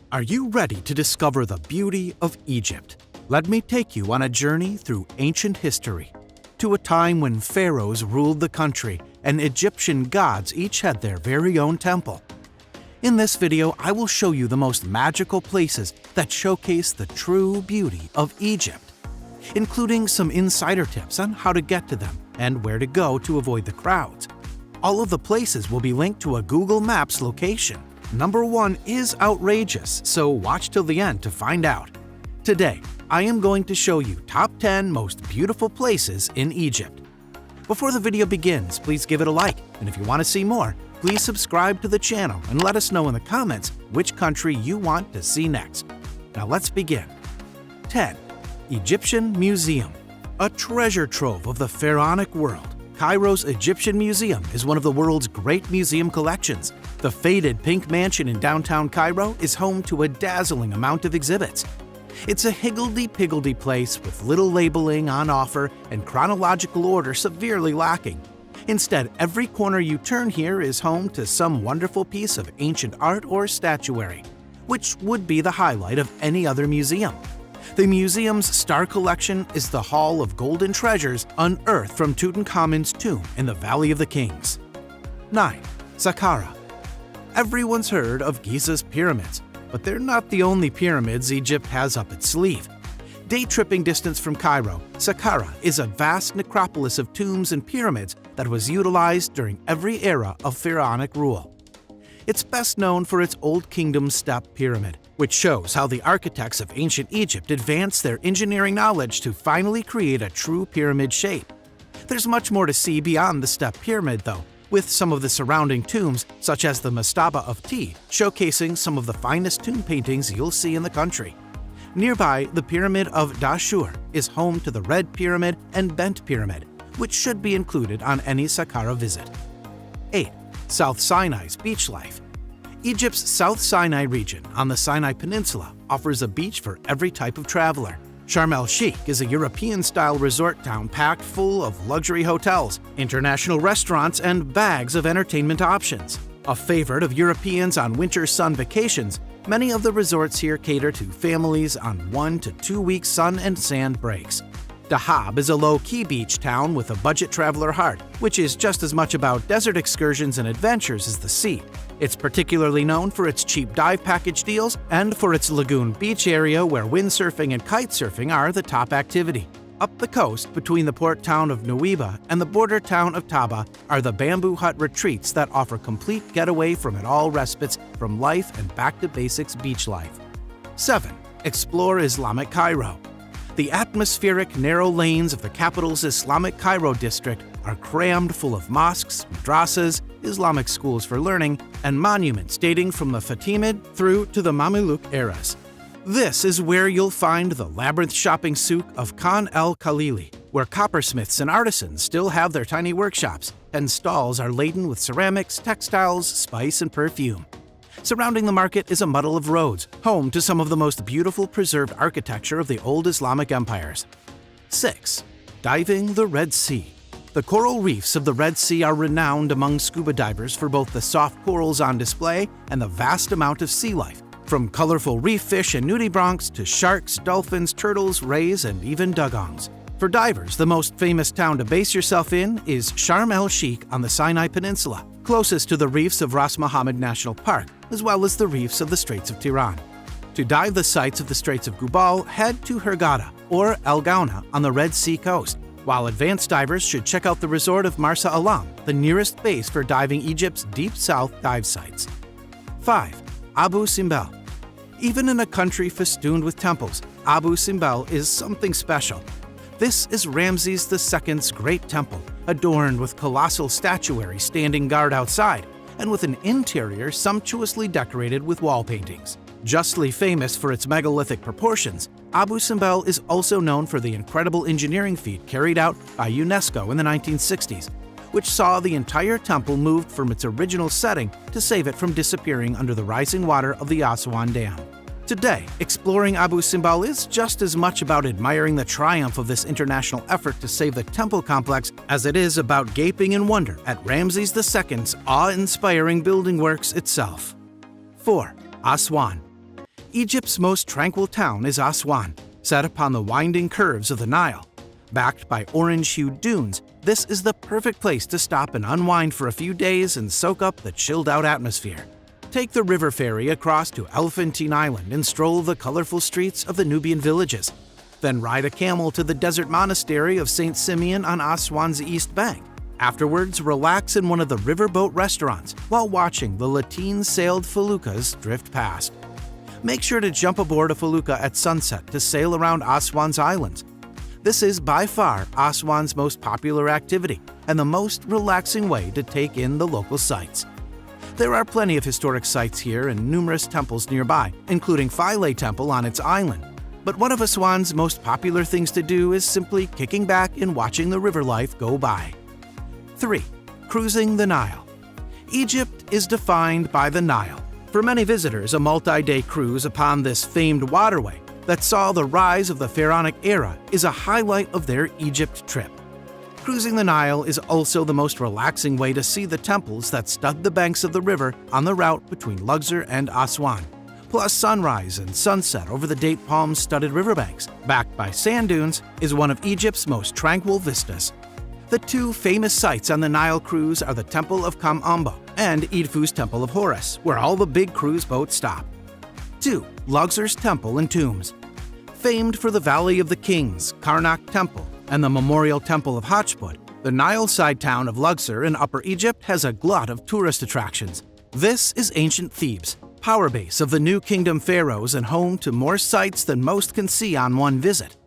Are you ready to discover the beauty of Egypt? Let me take you on a journey through ancient history, to a time when pharaohs ruled the country and Egyptian gods each had their very own temple. In this video, I will show you the most magical places that showcase the true beauty of Egypt, including some insider tips on how to get to them and where to go to avoid the crowds. All of the places will be linked to a Google Maps location. Number 1 is outrageous, so watch till the end to find out. Today, I am going to show you top 10 most beautiful places in Egypt. Before the video begins, please give it a like, and if you want to see more, please subscribe to the channel and let us know in the comments which country you want to see next. Now let's begin. 10. Egyptian Museum. A treasure trove of the pharaonic world, Cairo's Egyptian Museum is one of the world's great museum collections. The faded pink mansion in downtown Cairo is home to a dazzling amount of exhibits. It's a higgledy-piggledy place with little labeling on offer and chronological order severely lacking. Instead, every corner you turn here is home to some wonderful piece of ancient art or statuary, which would be the highlight of any other museum. The museum's star collection is the Hall of Golden Treasures unearthed from Tutankhamun's tomb in the Valley of the Kings. 9. Saqqara. Everyone's heard of Giza's pyramids, but they're not the only pyramids Egypt has up its sleeve. Day-tripping distance from Cairo, Saqqara is a vast necropolis of tombs and pyramids that was utilized during every era of pharaonic rule. It's best known for its Old Kingdom step pyramid, which shows how the architects of ancient Egypt advanced their engineering knowledge to finally create a true pyramid shape. There's much more to see beyond the step pyramid, though, with some of the surrounding tombs, such as the Mastaba of Tea, showcasing some of the finest tomb paintings you'll see in the country. Nearby, the Pyramid of Dashur is home to the Red Pyramid and Bent Pyramid, which should be included on any Saqqara visit. 8. South Sinai's beach life. Egypt's South Sinai region on the Sinai Peninsula offers a beach for every type of traveler. Sharm el-Sheikh is a European-style resort town packed full of luxury hotels, international restaurants, and bags of entertainment options. A favorite of Europeans on winter sun vacations, many of the resorts here cater to families on 1 to 2 week sun and sand breaks. Dahab is a low-key beach town with a budget traveler heart, which is just as much about desert excursions and adventures as the sea. It's particularly known for its cheap dive package deals and for its lagoon beach area where windsurfing and kite surfing are the top activity. Up the coast, between the port town of Nuweiba and the border town of Taba, are the bamboo hut retreats that offer complete getaway from it all respites from life and back-to-basics beach life. 7. Explore Islamic Cairo. The atmospheric, narrow lanes of the capital's Islamic Cairo district are crammed full of mosques, madrasas, Islamic schools for learning, and monuments dating from the Fatimid through to the Mamluk eras. This is where you'll find the labyrinth shopping souk of Khan el-Khalili, where coppersmiths and artisans still have their tiny workshops, and stalls are laden with ceramics, textiles, spice, and perfume. Surrounding the market is a muddle of roads, home to some of the most beautiful preserved architecture of the old Islamic empires. 6. Diving the Red Sea. The coral reefs of the Red Sea are renowned among scuba divers for both the soft corals on display and the vast amount of sea life, from colorful reef fish and nudibranchs to sharks, dolphins, turtles, rays, and even dugongs. For divers, the most famous town to base yourself in is Sharm el-Sheikh on the Sinai Peninsula, closest to the reefs of Ras Mohammed National Park, as well as the reefs of the Straits of Tiran. To dive the sights of the Straits of Gubal, head to Hurghada or El Gauna on the Red Sea coast, while advanced divers should check out the resort of Marsa Alam, the nearest base for diving Egypt's deep south dive sites. 5. Abu Simbel. Even in a country festooned with temples, Abu Simbel is something special. This is Ramses II's great temple, adorned with colossal statuary standing guard outside, and with an interior sumptuously decorated with wall paintings. Justly famous for its megalithic proportions, Abu Simbel is also known for the incredible engineering feat carried out by UNESCO in the 1960s, which saw the entire temple moved from its original setting to save it from disappearing under the rising water of the Aswan Dam. Today, exploring Abu Simbel is just as much about admiring the triumph of this international effort to save the temple complex as it is about gaping in wonder at Ramses II's awe-inspiring building works itself. 4. Aswan. Egypt's most tranquil town is Aswan, set upon the winding curves of the Nile. Backed by orange-hued dunes, this is the perfect place to stop and unwind for a few days and soak up the chilled-out atmosphere. Take the river ferry across to Elephantine Island and stroll the colorful streets of the Nubian villages. Then ride a camel to the desert monastery of St. Simeon on Aswan's east bank. Afterwards, relax in one of the riverboat restaurants while watching the lateen-sailed feluccas drift past. Make sure to jump aboard a felucca at sunset to sail around Aswan's islands. This is by far Aswan's most popular activity and the most relaxing way to take in the local sights. There are plenty of historic sites here and numerous temples nearby, including Philae Temple on its island. But one of Aswan's most popular things to do is simply kicking back and watching the river life go by. 3. Cruising the Nile. Egypt is defined by the Nile. For many visitors, a multi-day cruise upon this famed waterway that saw the rise of the pharaonic era is a highlight of their Egypt trip. Cruising the Nile is also the most relaxing way to see the temples that stud the banks of the river on the route between Luxor and Aswan. Plus, sunrise and sunset over the date palm-studded riverbanks, backed by sand dunes, is one of Egypt's most tranquil vistas. The two famous sites on the Nile cruise are the Temple of Kam-Ombo and Edfu's Temple of Horus, where all the big cruise boats stop. 2. Luxor's Temple and Tombs. Famed for the Valley of the Kings, Karnak Temple, and the Memorial Temple of Hatshepsut, the Nile-side town of Luxor in Upper Egypt has a glut of tourist attractions. This is ancient Thebes, power base of the New Kingdom pharaohs and home to more sights than most can see on one visit.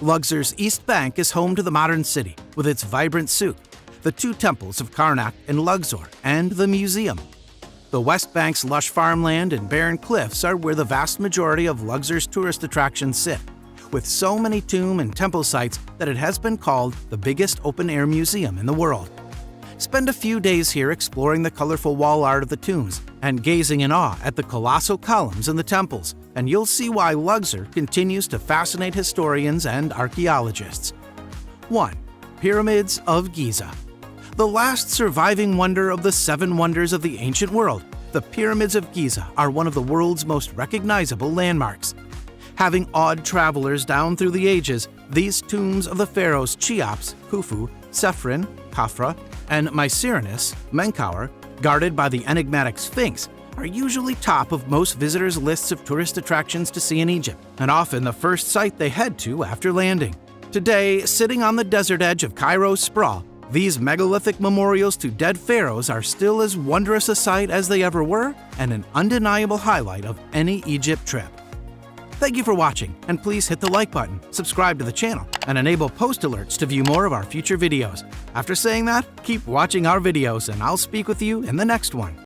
Luxor's East Bank is home to the modern city, with its vibrant souk, the two temples of Karnak and Luxor, and the museum. The West Bank's lush farmland and barren cliffs are where the vast majority of Luxor's tourist attractions sit, with so many tomb and temple sites that it has been called the biggest open-air museum in the world. Spend a few days here exploring the colorful wall art of the tombs and gazing in awe at the colossal columns in the temples, and you'll see why Luxor continues to fascinate historians and archaeologists. 1. Pyramids of Giza. The last surviving wonder of the 7 wonders of the ancient world, the Pyramids of Giza are one of the world's most recognizable landmarks. Having awed travelers down through the ages, these tombs of the pharaohs Cheops, Khufu, Sefrin, Khafra, and Mycerinus, Menkaure, guarded by the enigmatic Sphinx, are usually top of most visitors' lists of tourist attractions to see in Egypt, and often the first site they head to after landing. Today, sitting on the desert edge of Cairo's sprawl, these megalithic memorials to dead pharaohs are still as wondrous a sight as they ever were, and an undeniable highlight of any Egypt trip. Thank you for watching, and please hit the like button, subscribe to the channel, and enable post alerts to view more of our future videos. After saying that, keep watching our videos, and I'll speak with you in the next one.